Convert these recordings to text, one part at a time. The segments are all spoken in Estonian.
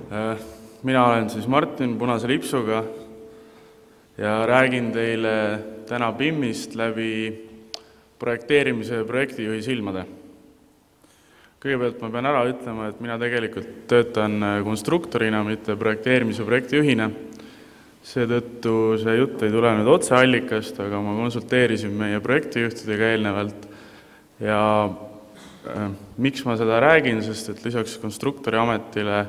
Mina olen siis Martin Punase lipsuga ja räägin teile täna BIM-ist läbi projekteerimise ja projektijuhi silmade. Kõigepealt ma pean ära ütlema, et mina tegelikult töötan konstruktorina, mitte projekteerimise ja projektijuhina. Seetõttu see jutt ei tule nüüd otseallikast, aga ma konsulteerisin meie projektijuhtidega eelnevalt ja miks ma seda räägin, sest et lisaks konstruktori ametile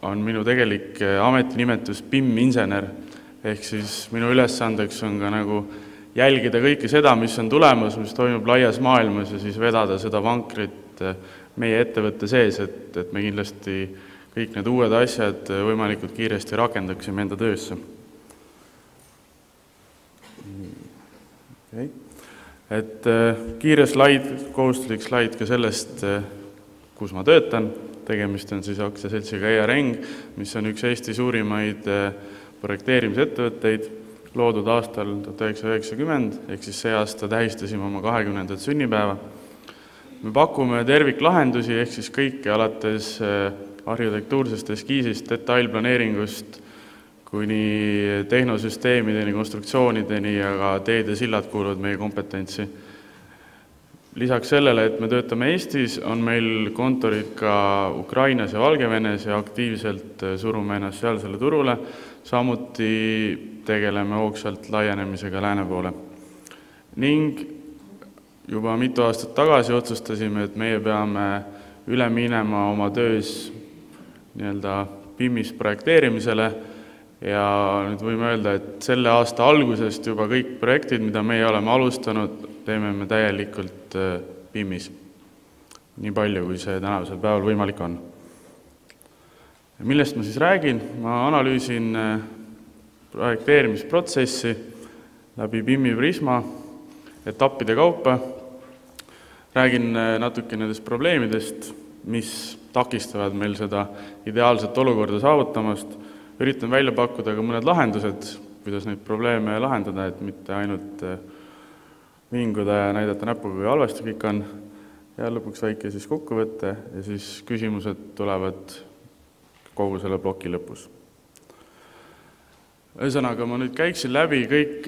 on minu tegelik ametinimetus BIM-insener, ehk siis minu ülesandeks on ka nagu jälgida kõike seda, mis on tulemas, mis toimub laias maailmas ja siis vedada seda vankrit meie ettevõtte sees, et me kindlasti kõik need uued asjad võimalikult kiiresti rakendaksime enda töösse. Okay. Et kiire slaid, kohustuslik slaid ka sellest, kus ma töötan. Tegemist on siis aktsiaseltsiga ERENG, mis on üks Eesti suurimaid projekteerimisettevõtteid, loodud aastal 1990, ehk siis see aasta tähistasime oma 20. sünnipäeva. Me pakume terviklahendusi, ehk siis kõike alates arhitektuursest eskiisist, detailplaneeringust kuni tehnosüsteemideni, konstruktsioonideni ja ka teed ja sillad kuuluvad meie kompetentsi. Lisaks sellele, et me töötame Eestis, on meil kontorid ka Ukrainas ja Valgevenes ja aktiivselt surume ennast sealsele turule. Samuti tegeleme hoogsalt laienemisega lääne poole. Ning juba mitu aastat tagasi otsustasime, et meie peame üle minema oma töös BIM-is projekteerimisele ja nüüd võime öelda, et selle aasta algusest juba kõik projektid, mida meie oleme alustanud, teeme me täielikult BIM-is. Nii palju, kui see tänavasel päeval võimalik on. Millest ma siis räägin? Ma analüüsin projekteerimisprotsessi läbi BIM-i prisma etappide kaupa. Räägin natuke nendest probleemidest, mis takistavad meil seda ideaalset olukorda saavutamast. Üritan välja pakkuda ka mõned lahendused, kuidas neid probleeme lahendada, et mitte ainult vinguda ja näidata näpuga, kui halvasti kõik on. Ja lõpuks väike siis kokkuvõtte ja siis küsimused tulevad kogu selle ploki lõpus. Ühesõnaga, ma nüüd käiksin läbi kõik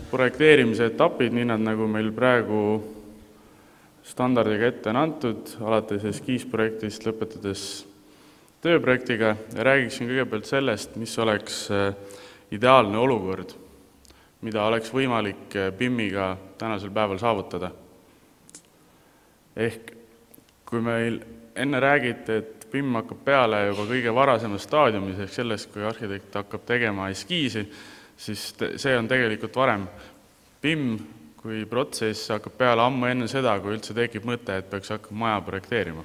projekteerimise etapid, nii nad nagu meil praegu standardiga ette on antud, alates eskiisprojektist lõpetades tööprojektiga ja räägiksin kõigepealt sellest, mis oleks ideaalne olukord, mida oleks võimalik BIM-iga tänasel päeval saavutada. Ehk kui meil enne räägite, et BIM hakkab peale juba kõige varasemas staadiumis, ehk sellest, kui arhitekt hakkab tegema eskiisi, siis see on tegelikult varem. BIM kui protsess hakkab peale ammu enne seda, kui üldse tekib mõte, et peaks hakkama maja projekteerima.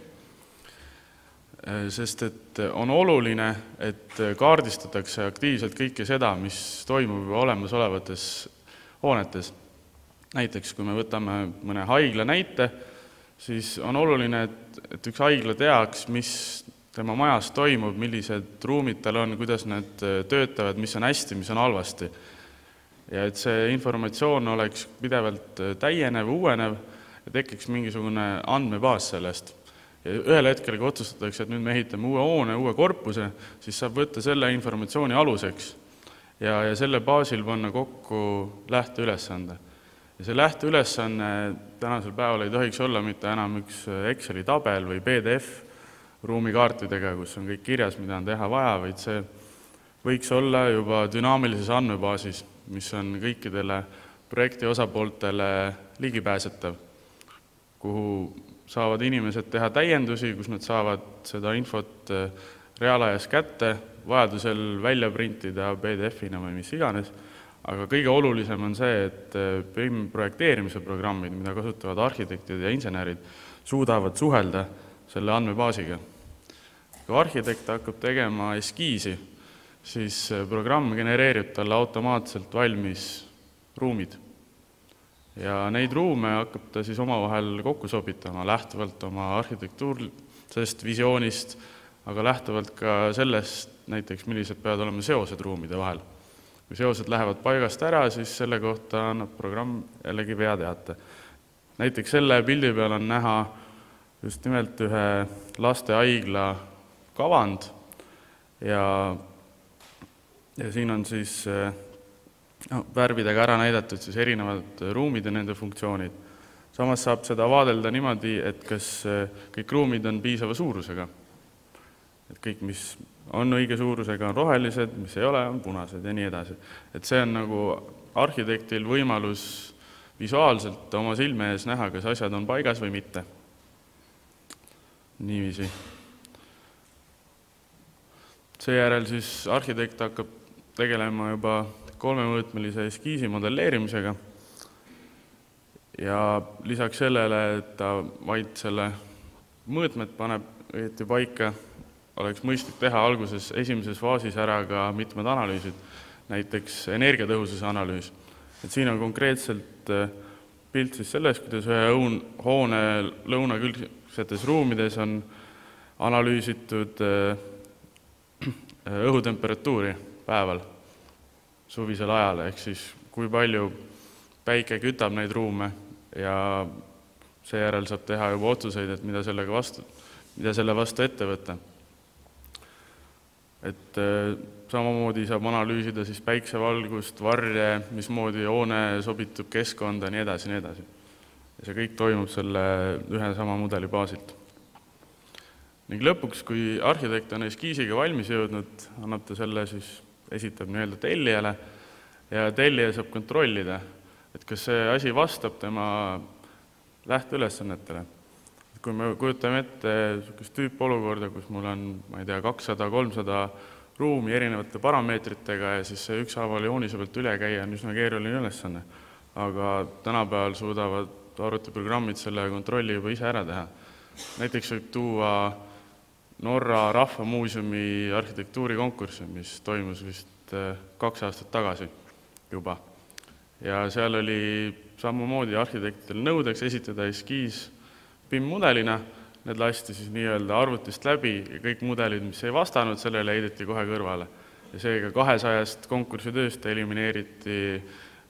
Sest et on oluline, et kaardistatakse aktiivselt kõike seda, mis toimub olemasolevates hoonetes. Näiteks, kui me võtame mõne haigla näite, siis on oluline, et üks haigla teaks, mis tema majas toimub, millised ruumid tal on, kuidas need töötavad, mis on hästi, mis on halvasti. Ja et see informatsioon oleks pidevalt täienev, uuenev ja tekiks mingisugune andmebaas sellest. Ja ühel hetkel, kui otsustatakse, et nüüd me ehitame uue hoone, uue korpuse, siis saab võtta selle informatsiooni aluseks ja selle baasil panna kokku lähteülesande. Ja see lähteülesanne tänasel päeval ei tohiks olla mitte enam üks Exceli tabel või PDF ruumikaartidega, kus on kõik kirjas, mida on teha vaja, vaid see võiks olla juba dünaamilises andmebaasis, mis on kõikidele projekti osapooltele ligipääsetav, kuhu saavad inimesed teha täiendusi, kus nad saavad seda infot reaalajas kätte, vajadusel välja printida PDF-ina või mis iganes, aga kõige olulisem on see, et BIM projekteerimise programmid, mida kasutavad arhitektid ja insenerid, suudavad suhelda selle andmebaasiga. Kui arhitekt hakkab tegema eskiisi, siis programm genereerib talle automaatselt valmis ruumid. Ja neid ruume hakkab ta siis omavahel kokku sobitama, lähtuvalt oma arhitektuursest visioonist, aga lähtuvalt ka sellest näiteks, millised peavad olema seosed ruumide vahel. Kui seosed lähevad paigast ära, siis selle kohta annab programm jällegi veateate. Näiteks selle pildi peal on näha just nimelt ühe lastehaigla kavand ja siin on siis värvidega ära näidatud siis erinevad ruumid ja nende funktsioonid. Samas saab seda vaadelda niimoodi, et kas kõik ruumid on piisava suurusega. Et kõik, mis on õige suurusega, on rohelised, mis ei ole, on punased ja nii edasi. Et see on nagu arhitektil võimalus visuaalselt oma silme ees näha, kas asjad on paigas või mitte. Niiviisi. Seejärel siis arhitekt hakkab tegelema juba kolmemõõtmelise eskiisi modelleerimisega ja lisaks sellele, et ta vaid selle mõõtmed paneb õieti paika, oleks mõistlik teha alguses esimeses faasis ära ka mitmed analüüsid, näiteks energiatõhususe analüüs. Et siin on konkreetselt pilt siis sellest, kuidas ühe hoone lõunakülgsetes ruumides on analüüsitud õhutemperatuuri päeval suvisel ajal, ehk siis kui palju päike kütab neid ruume ja seejärel saab teha juba otsuseid, et mida selle vastu ette võtta. Et samamoodi saab analüüsida siis päiksevalgust, varje, mismoodi hoone sobitub keskkonda, nii edasi, nii edasi. Ja see kõik toimub selle ühe sama mudeli baasilt. Ning lõpuks, kui arhitekt on eskiisiga valmis jõudnud, annab ta selle siis, esitab nii-öelda tellijale ja tellija saab kontrollida, et kas see asi vastab tema lähteülesannetele. Kui me kujutame ette sellist tüüpolukorda, kus mul on, ma ei tea, 200-300 ruumi erinevate parameetritega ja siis see ükshaaval joonise pealt üle käia on üsna keeruline ülesanne. Aga tänapäeval suudavad arvutiprogrammid selle kontrolli juba ise ära teha. Näiteks võib tuua Norra Rahvamuuseumi arhitektuurikonkurssi, mis toimus vist 2 aastat tagasi juba. Ja seal oli samamoodi arhitektil nõudeks esitada eskiis BIM-mudelina, need lasti siis nii-öelda arvutist läbi ja kõik mudelid, mis ei vastanud, sellele heideti kohe kõrvale. Ja seega 200 konkursitööst elimineeriti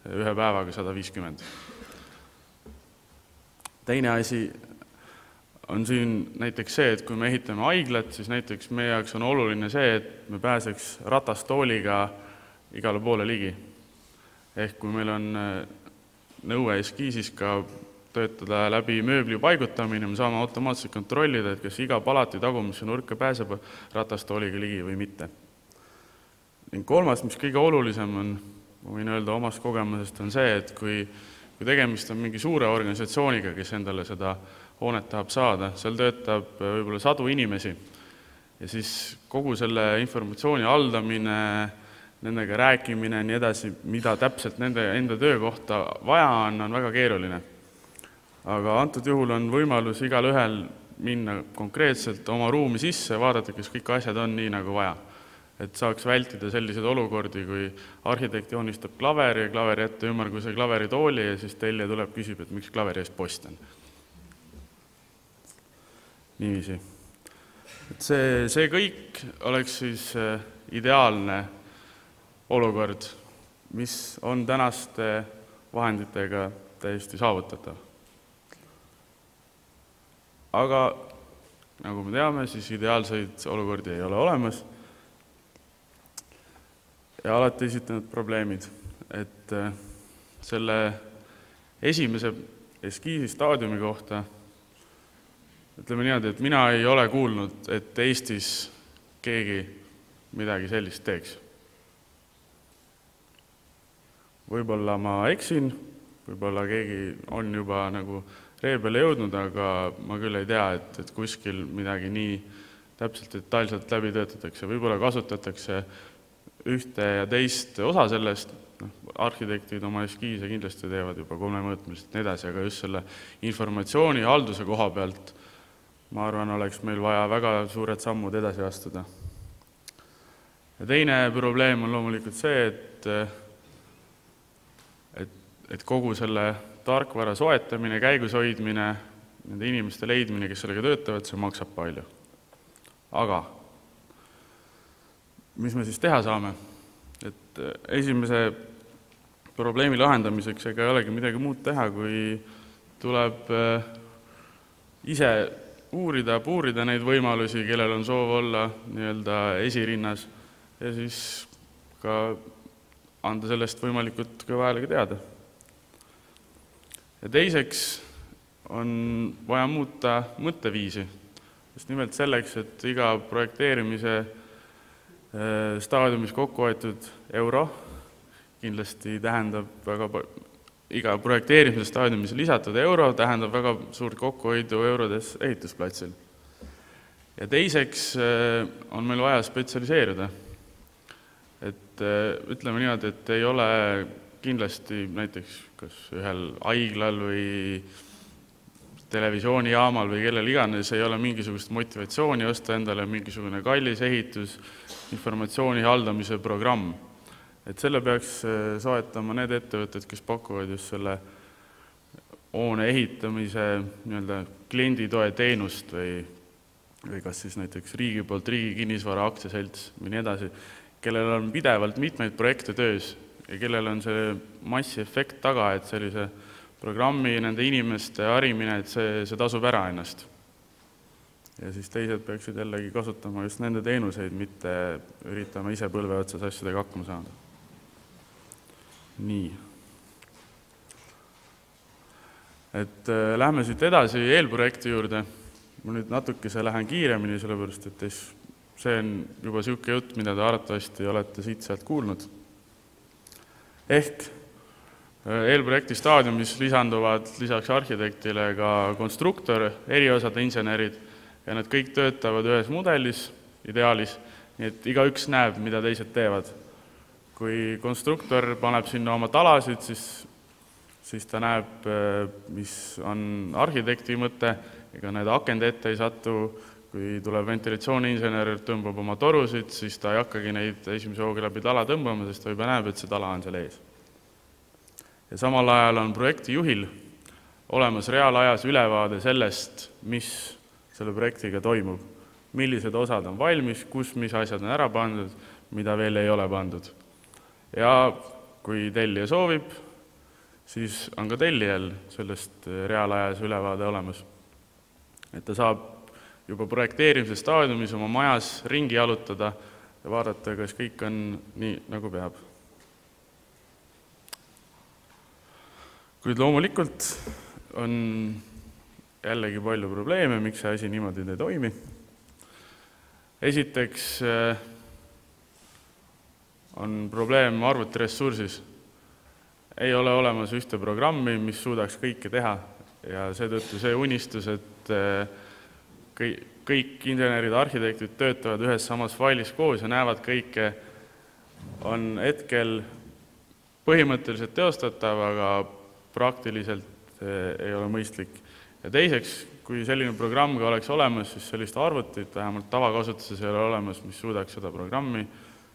ühe päevaga 150. Teine asi on siin näiteks see, et kui me ehitame haiglat, siis näiteks meie jaoks on oluline see, et me pääseks ratastooliga igale poole ligi. Ehk kui meil on nõue eskiisis ka töötada läbi mööbli paigutamine, me saame automaatselt kontrollida, et kas iga palati tagumisse nurka pääseb ratastooliga ligi või mitte. Ning kolmas, mis kõige olulisem on, ma võin öelda omast kogemusest, on see, et kui tegemist on mingi suure organisatsiooniga, kes endale seda hoonet tahab saada, seal töötab võib-olla 100 inimesi ja siis kogu selle informatsiooni haldamine, nendega rääkimine, nii edasi, mida täpselt nende enda töö kohta vaja on väga keeruline. Aga antud juhul on võimalus igal ühel minna konkreetselt oma ruumi sisse ja vaadata, kas kõik asjad on nii, nagu vaja. Et saaks vältida sellised olukordi, kui arhitekt joonistab klaveri ja klaveri ette ümmarguse klaveritooli ja siis tellija tuleb küsib, et miks klaveri eest post on. Niiviisi. Et see kõik oleks siis ideaalne olukord, mis on tänaste vahenditega täiesti saavutatav. Aga nagu me teame, siis ideaalseid olukordi ei ole olemas ja alati esitanud probleemid, et selle esimese eskiisi staadiumi kohta ütleme niimoodi, et mina ei ole kuulnud, et Eestis keegi midagi sellist teeks. Võib-olla ma eksin, võib-olla keegi on juba nagu ree peale jõudnud, aga ma küll ei tea, et kuskil midagi nii täpselt detailselt läbi töötatakse. Võib-olla kasutatakse ühte ja teist osa sellest, arhitektid oma eskiise kindlasti teevad juba kolmemõõtmeliselt nii edasi, aga just selle informatsiooni halduse koha pealt ma arvan, oleks meil vaja väga suured sammud edasi astuda. Ja teine probleem on loomulikult see, et kogu selle tarkvara soetamine, käigus hoidmine, nende inimeste leidmine, kes sellega töötavad, see maksab palju. Aga mis me siis teha saame? Et esimese probleemi lahendamiseks ega ei olegi midagi muud teha, kui tuleb ise puurida neid võimalusi, kellel on soov olla nii-öelda esirinnas ja siis ka anda sellest võimalikult kõva häälega teada. Ja teiseks on vaja muuta mõtteviisi, just nimelt selleks, et iga projekteerimise staadiumis kokku hoitud euro kindlasti tähendab iga projekteerimise staadiumis lisatud euro tähendab väga suurt kokkuhoidu eurodes ehitusplatsil. Ja teiseks on meil vaja spetsialiseeruda. Et ütleme niimoodi, et ei ole kindlasti näiteks kas ühel haiglal või televisioonijaamal või kellel iganes ei ole mingisugust motivatsiooni osta endale mingisugune kallis ehitus, informatsiooni haldamise programm. Et selle peaks soetama need ettevõtted, kes pakuvad just selle hoone ehitamise klienditoe teenust või kas siis näiteks riigi poolt riigi kinnisvara aktsiaselts või nii edasi, kellel on pidevalt mitmeid projekte töös ja kellel on see massiefekt taga, et sellise programmi nende inimeste harimine, et see tasub ära ennast. Ja siis teised peaksid jällegi kasutama just nende teenuseid, mitte üritama ise põlve otsas asjadega hakkama saada. Nii. Et lähme siit edasi eelprojekti juurde. Ma nüüd natukese lähen kiiremini, sellepärast, et see on juba siuke jutt, mida te arvatavasti olete siit-sealt kuulnud. Ehk eelprojekti staadiumis lisanduvad lisaks arhitektile ka konstruktor, eriosade insenerid ja nad kõik töötavad ühes mudelis, ideaalis, nii et igaüks näeb, mida teised teevad. Kui konstruktor paneb sinna oma talasid, siis ta näeb, mis on arhitekti mõte, ega need akende ette ei satu. Kui tuleb ventilatsiooniinsener, tõmbab oma torusid, siis ta ei hakkagi neid esimese hooga läbi tala tõmbama, sest ta juba näeb, et see tala on seal ees. Ja samal ajal on projekti juhil olemas reaalajas ülevaade sellest, mis selle projektiga toimub, millised osad on valmis, kus mis asjad on ära pandud, mida veel ei ole pandud. Ja kui tellija soovib, siis on ka tellijal sellest reaalajas ülevaade olemas. Et ta saab juba projekteerimise staadiumis oma majas ringi jalutada ja vaadata, kas kõik on nii, nagu peab. Kuid loomulikult on jällegi palju probleeme, miks see asi niimoodi ei toimi. Esiteks on probleem arvutiressursis. Ei ole olemas ühte programmi, mis suudaks kõike teha ja seetõttu see unistus, et kõik insenerid, arhitektid töötavad ühes samas failis koos ja näevad kõike, on hetkel põhimõtteliselt teostatav, aga praktiliselt ei ole mõistlik. Ja teiseks, kui selline programm ka oleks olemas, siis sellist arvutit vähemalt tavakasutuses ei ole olemas, mis suudaks seda programmi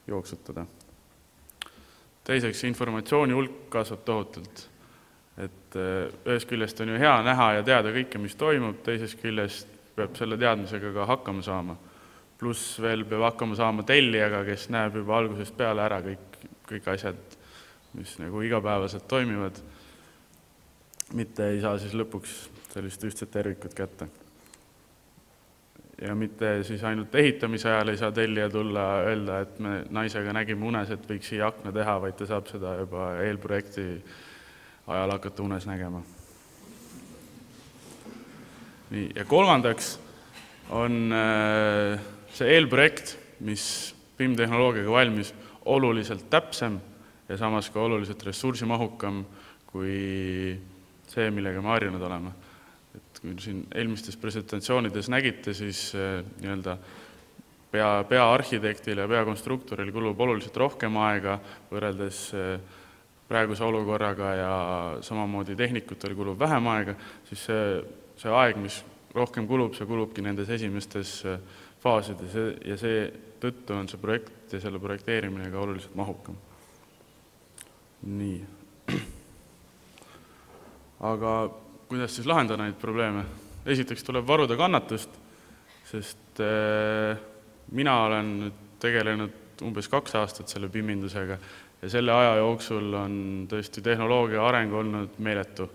jooksutada. Teiseks, informatsiooni hulk kasvab tohutult. Et ühest küljest on ju hea näha ja teada kõike, mis toimub, teisest küljest peab selle teadmisega ka hakkama saama. Pluss veel peab hakkama saama tellijaga, kes näeb juba algusest peale ära kõik asjad, mis nagu igapäevaselt toimivad. Mitte ei saa siis lõpuks sellist ühtset tervikut kätte. Ja mitte siis ainult ehitamise ajal ei saa tellija tulla öelda, et me naisega nägime unes, et võiks siia akna teha, vaid ta saab seda juba eelprojekti ajal hakata unes nägema. Nii, ja kolmandaks on see eelprojekt, mis BIM-tehnoloogiaga valmis, oluliselt täpsem ja samas ka oluliselt ressursimahukam kui see, millega me harjunud oleme. Et kui siin eelmistes presentatsioonides nägite, siis peaarhitektil ja peakonstruktoril kulub oluliselt rohkem aega võrreldes praeguse olukorraga ja samamoodi tehnikutel kulub vähem aega, siis see aeg, mis rohkem kulub, see kulubki nendes esimestes faasides ja see tõttu on see projekt ja selle projekteerimine ka oluliselt mahukam. Nii. Aga kuidas siis lahendada neid probleeme? Esiteks tuleb varuda kannatust, sest mina olen tegelenud umbes 2 aastat selle BIM-indusega ja selle aja jooksul on tõesti tehnoloogia areng olnud meeletu.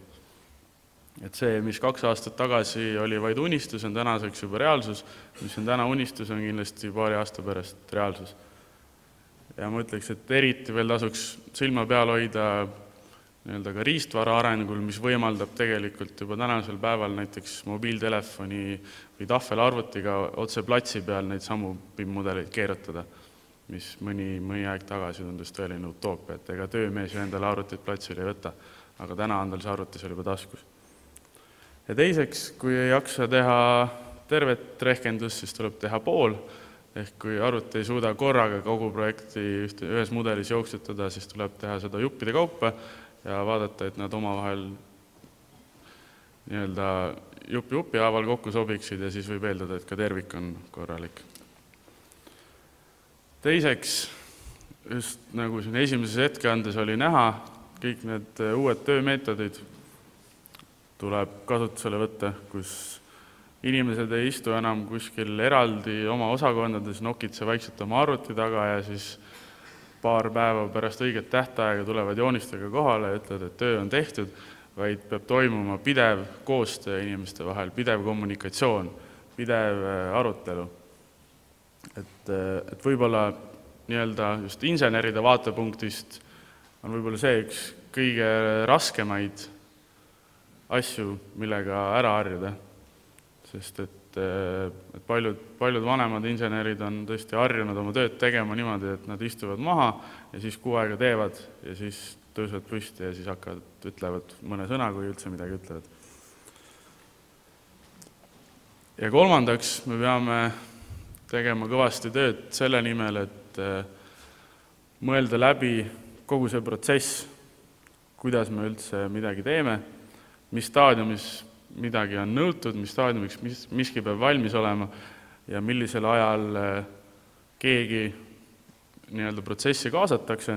Et see, mis 2 aastat tagasi oli vaid unistus, on tänaseks juba reaalsus, mis on täna unistus, on kindlasti paari aasta pärast reaalsus. Ja ma ütleks, et eriti veel tasuks silma peal hoida ka riistvara arengul, mis võimaldab tegelikult juba tänasel päeval näiteks mobiiltelefoni või tahvelarvutiga otse platsi peal neid samu BIM-mudeleid keerutada, mis mõni aeg tagasi tundus tõeline utoopia, et ega töömees ju endale arvutit platsil ei võta, aga täna on tal see arvuti seal juba taskus. Ja teiseks, kui ei jaksa teha tervet rehkendust, siis tuleb teha pool, ehk kui arvuti ei suuda korraga kogu projekti ühes mudelis jooksutada, siis tuleb teha seda juppide kaupa ja vaadata, et nad omavahel jupi haaval kokku sobiksid ja siis võib eeldada, et ka tervik on korralik. Teiseks, just nagu siin esimeses ettekandes oli näha, kõik need uued töömeetodid tuleb kasutusele võtta, kus inimesed ei istu enam kuskil eraldi oma osakondades, nokitse vaikselt oma arvuti taga ja siis paar päeva pärast õiget tähtaega tulevad joonistega kohale ja ütlevad, et töö on tehtud, vaid peab toimuma pidev koostöö inimeste vahel, pidev kommunikatsioon, pidev arutelu. Et võib-olla just inseneride vaatepunktist on võib-olla see üks kõige raskemaid asju, millega ära harjuda, sest et paljud vanemad insenerid on tõesti harjunud oma tööd tegema niimoodi, et nad istuvad maha ja siis kuu aega teevad ja siis tõusevad püsti ja siis ütlevad mõne sõna, kui üldse midagi ütlevad. Ja kolmandaks, me peame tegema kõvasti tööd selle nimel, et mõelda läbi kogu see protsess, kuidas me üldse midagi teeme, mis staadiumis midagi on nõutud, mis staadiumiks miski peab valmis olema ja millisel ajal keegi protsessi kaasatakse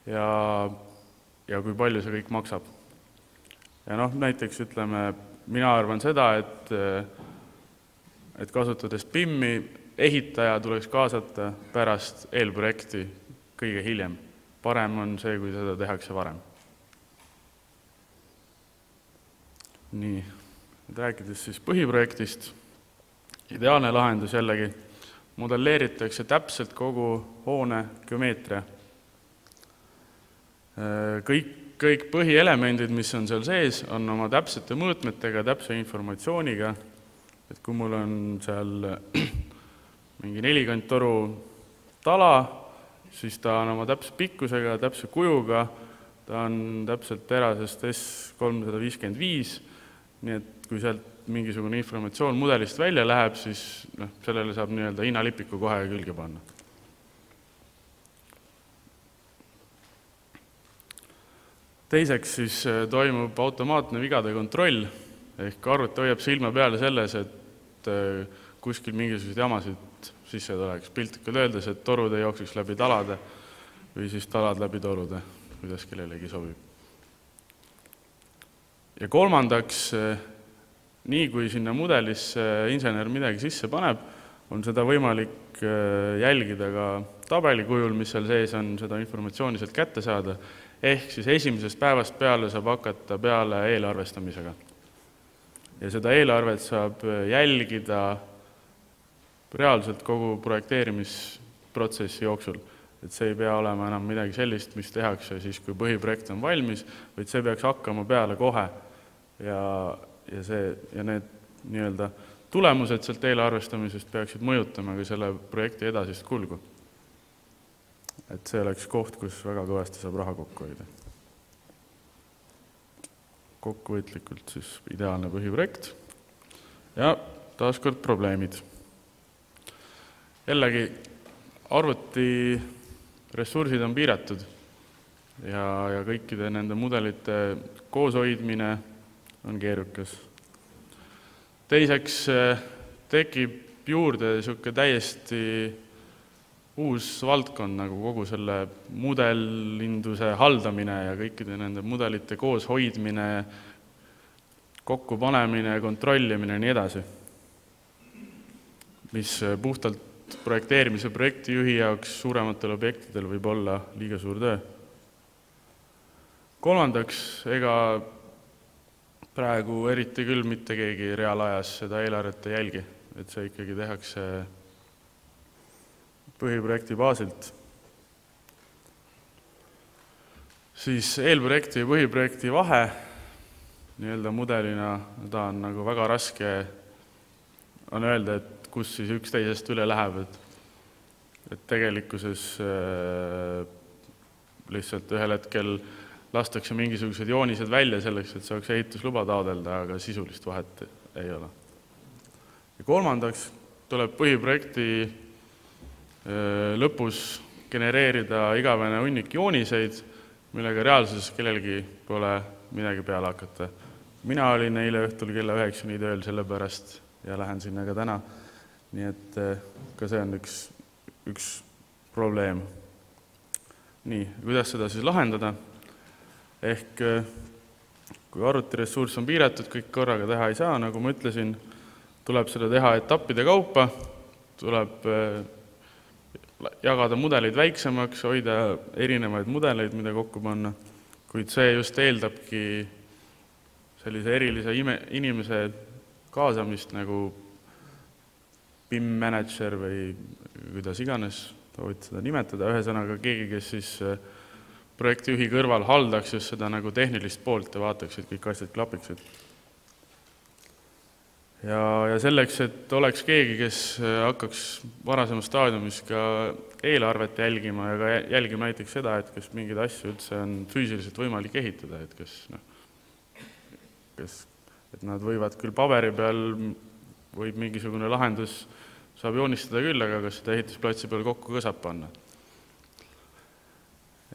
ja kui palju see kõik maksab. Ja näiteks mina arvan seda, et kasutades BIM-i ehitaja tuleks kaasata pärast eelprojekti kõige hiljem. Parem on see, kui seda tehakse varem. Nii, rääkides siis põhiprojektist, ideaalne lahendus jällegi, modelleeritakse täpselt kogu hoone geomeetria. Kõik põhielemendid, mis on seal sees, on oma täpsete mõõtmetega, täpse informatsiooniga, et kui mul on seal mingi 40 toru tala, siis ta on oma täpse pikkusega, täpse kujuga, ta on täpselt terasest S355, nii et kui sealt mingisugune informatsioon mudelist välja läheb, siis sellele saab hinnalipiku kohe külge panna. Teiseks siis toimub automaatne vigade kontroll, ehk arvuti hoiab silma peale selles, et kuskil mingisuguseid jamasid sisse tuleks. Piltlikult öeldes, et torud ei jookseks läbi talade või siis talad läbi torude, kuidas kellelegi sobib. Ja kolmandaks, nii kui sinna mudelisse insener midagi sisse paneb, on seda võimalik jälgida ka tabelikujul, mis seal sees on, seda informatsiooni sealt kätte saada, ehk siis esimesest päevast peale saab hakata peale eelarvestamisega. Ja seda eelarvet saab jälgida reaalselt kogu projekteerimisprotsessi jooksul. Et see ei pea olema enam midagi sellist, mis tehakse siis, kui põhiprojekt on valmis, vaid see peaks hakkama peale kohe. Ja need tulemused sealt eelarvestamisest peaksid mõjutama ka selle projekti edasist kulgu. Et see oleks koht, kus väga kõvasti saab raha kokku hoida. Kokkuvõtlikult siis ideaalne põhiprojekt ja taaskord probleemid. Jällegi, arvuti ressursid on piiratud ja kõikide nende mudelite kooshoidmine on keerukas. Teiseks tekib juurde täiesti uus valdkond, nagu kogu selle mudellinduse haldamine ja kõikide nende mudelite koos hoidmine, kokkupanemine, kontrollimine ja nii edasi, mis puhtalt projekteerimise projektijuhi jaoks suurematel objektidel võib olla liiga suur töö. Kolmandaks, praegu eriti küll mitte keegi reaalajas seda eelarvet ei jälgi, et see ikkagi tehakse põhiprojekti baasilt. Siis eelprojekti ja põhiprojekti vahe nii-öelda mudelina, ta on nagu väga raske on öelda, et kus siis üks teisest üle läheb, et tegelikkuses lihtsalt ühel hetkel lastakse mingisugused joonised välja selleks, et saaks ehitusluba taodelda, aga sisulist vahet ei ole. Ja kolmandaks tuleb põhiprojekti lõpus genereerida igavene hunnik jooniseid, millega reaalsuses kellelgi pole midagi peale hakata. Mina olin eile õhtul kella 9 tööl sellepärast ja lähen sinna ka täna, nii et ka see on üks probleem. Nii, kuidas seda siis lahendada? Ehk kui arvutiressurss on piiratud, kõik korraga teha ei saa, nagu ma ütlesin, tuleb seda teha etappide kaupa, tuleb jagada mudeleid väiksemaks, hoida erinevaid mudeleid, mida kokku panna, kuid see just eeldabki sellise erilise inimese kaasamist nagu BIM manager või kuidas iganes võid seda nimetada, ühesõnaga keegi, kes siis projektijuhi kõrval haldaks just seda nagu tehnilist poolt ja vaataks, et kõik asjad klapiksid. Ja selleks, et oleks keegi, kes hakkaks varasemas staadiumis ka eelarvet jälgima ja ka jälgima näiteks seda, et kas mingeid asju üldse on füüsiliselt võimalik ehitada, et nad võivad küll paberi peal, võib mingisugune lahendus saab joonistada küll, aga kas seda ehitusplatsi peal kokku ka saab panna.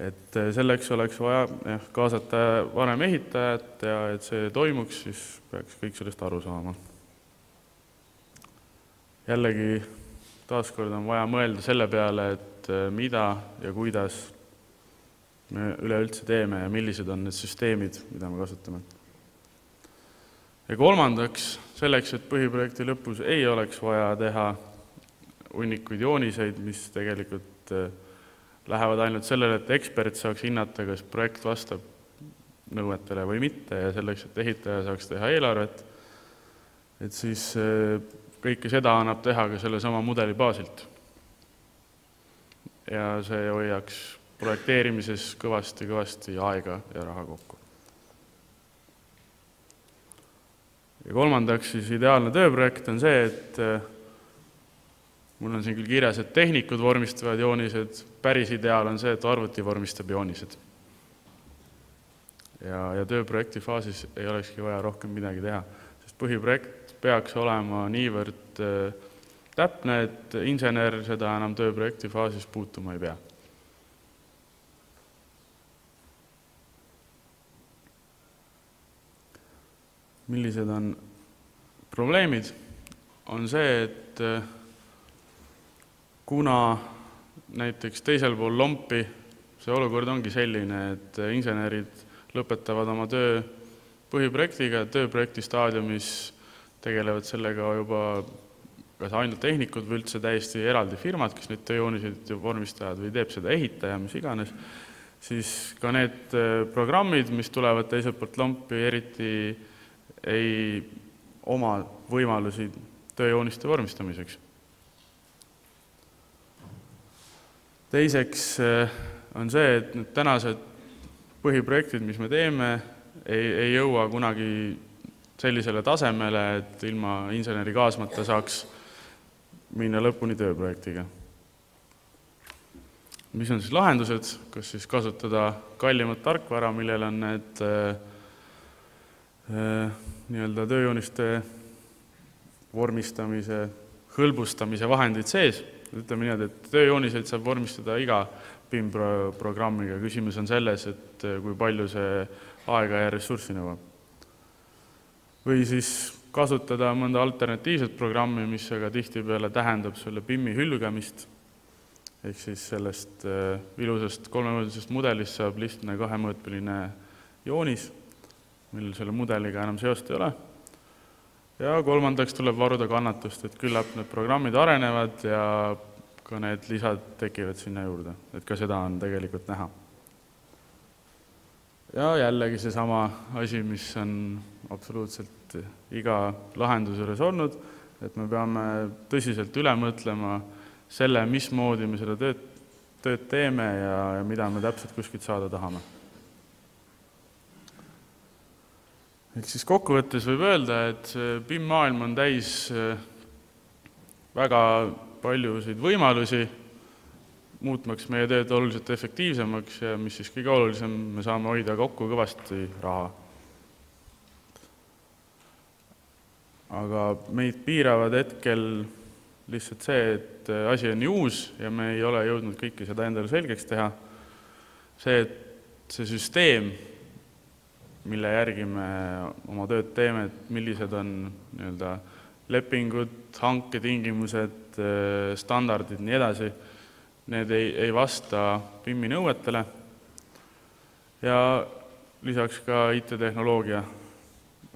Et selleks oleks vaja kaasata varem ehitajat ja et see toimuks, siis peaks kõik sellest aru saama. Jällegi taaskord on vaja mõelda selle peale, et mida ja kuidas me üleüldse teeme ja millised on need süsteemid, mida me kasutame. Ja kolmandaks, selleks, et põhiprojekti lõpus ei oleks vaja teha hunnikuid jooniseid, mis tegelikult lähevad ainult sellele, et ekspert saaks hinnata, kas projekt vastab nõuetele või mitte ja selleks, et ehitaja saaks teha eelarvet, et siis kõike seda annab teha ka selle sama mudeli baasilt. Ja see hoiaks projekteerimises kõvasti aega ja raha kokku. Ja kolmandaks siis ideaalne tööprojekt on see, et mul on siin küll kirjas, et tehnikud vormistavad joonised, päris ideaal on see, et arvuti vormistab joonised. Ja tööprojekti faasis ei olekski vaja rohkem midagi teha, sest põhiprojekt peaks olema niivõrd täpne, et insener seda enam tööprojekti faasis puutuma ei pea. Millised on probleemid? On see, et kuna näiteks teisel pool lompi see olukord ongi selline, et insenerid lõpetavad oma töö põhiprojektiga, tööprojekti staadiumis tegelevad sellega juba kas ainult tehnikud või üldse täiesti eraldi firmad, kes neid tööjooniseid vormistavad või teeb seda ehitaja, mis iganes, siis ka need programmid, mis tulevad teiselt poolt lompi, eriti ei oma võimalusi tööjooniste vormistamiseks. Teiseks on see, et need tänased põhiprojektid, mis me teeme, ei jõua kunagi sellisele tasemele, et ilma inseneri kaasmata saaks minna lõpuni tööprojektiga. Mis on siis lahendused, kas siis kasutada kallimat tarkvara, millel on need nii-öelda tööjooniste vormistamise, hõlbustamise vahendid sees. Ütleme nii, et tööjooniseid saab vormistada iga BIM-programmiga. Küsimus on selles, et kui palju see aega ja ressurssi nõuab. Või siis kasutada mõnda alternatiivset programmi, mis aga tihtipeale tähendab selle BIM-i hülgamist. Ehk siis sellest ilusast kolmemõõtmisest mudelist saab lihtne kahemõõtmeline joonis, millel selle mudeliga enam seost ei ole. Ja kolmandaks tuleb varuda kannatust, et küllap need programmid arenevad ja ka need lisad tekivad sinna juurde, et ka seda on tegelikult näha. Ja jällegi see sama asi, mis on absoluutselt iga lahenduse juures olnud, et me peame tõsiselt üle mõtlema selle, mismoodi me seda tööd teeme ja mida me täpselt kuskilt saada tahame. Ehk siis kokkuvõttes võib öelda, et BIM-maailm on täis väga paljusid võimalusi, muutmaks meie tööd oluliselt efektiivsemaks ja mis siis kõige olulisem, me saame hoida kokku kõvasti raha. Aga meid piiravad hetkel lihtsalt see, et asi on nii uus ja me ei ole jõudnud kõike seda endale selgeks teha. See, et see süsteem, mille järgi me oma tööd teeme, et millised on lepingud, hanketingimused, standardid, nii edasi, need ei vasta BIM-i nõuetele ja lisaks ka IT-tehnoloogia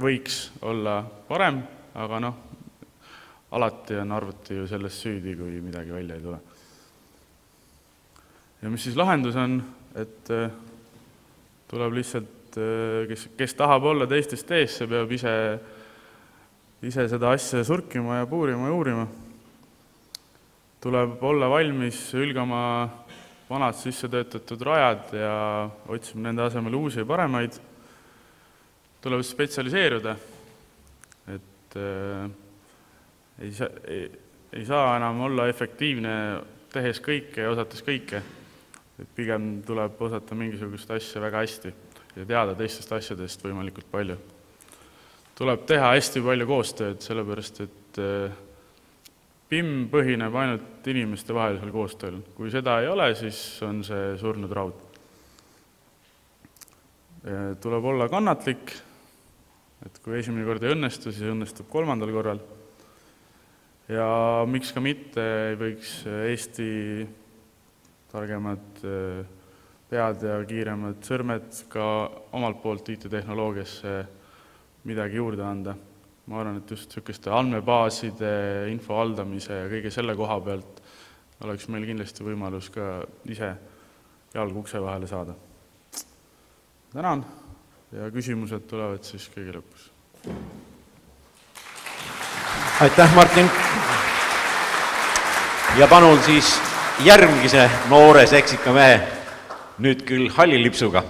võiks olla parem, aga alati on arvuti ju sellest süüdi, kui midagi välja ei tule. Ja mis siis lahendus on, et tuleb lihtsalt, kes tahab olla teistest ees, see peab ise seda asja surkima ja puurima ja uurima. Tuleb olla valmis ülgama vanad sisse töötatud rajad ja otsima nende asemel uusi ja paremaid. Tuleb spetsialiseeruda, et ei saa enam olla efektiivne tehes kõike ja osates kõike. Et pigem tuleb osata mingisugust asja väga hästi ja teada teistest asjadest võimalikult palju. Tuleb teha hästi palju koostööd, sellepärast et BIM põhineb ainult inimeste vahelisel koostööl. Kui seda ei ole, siis on see surnud raud. Tuleb olla kannatlik, et kui esimene kord ei õnnestu, siis õnnestub 3. korral. Ja miks ka mitte ei võiks Eesti targemad pead ja kiiremad sõrmed ka omalt poolt IT-tehnoloogiasse midagi juurde anda. Ma arvan, et just niisuguste andmebaaside, info haldamise ja kõige selle koha pealt oleks meil kindlasti võimalus ka ise jalg ukse vahele saada. Tänan ja küsimused tulevad siis kõige lõpus. Aitäh, Martin! Ja panul siis järgmise noore seksika mehe, nüüd küll hallilipsuga.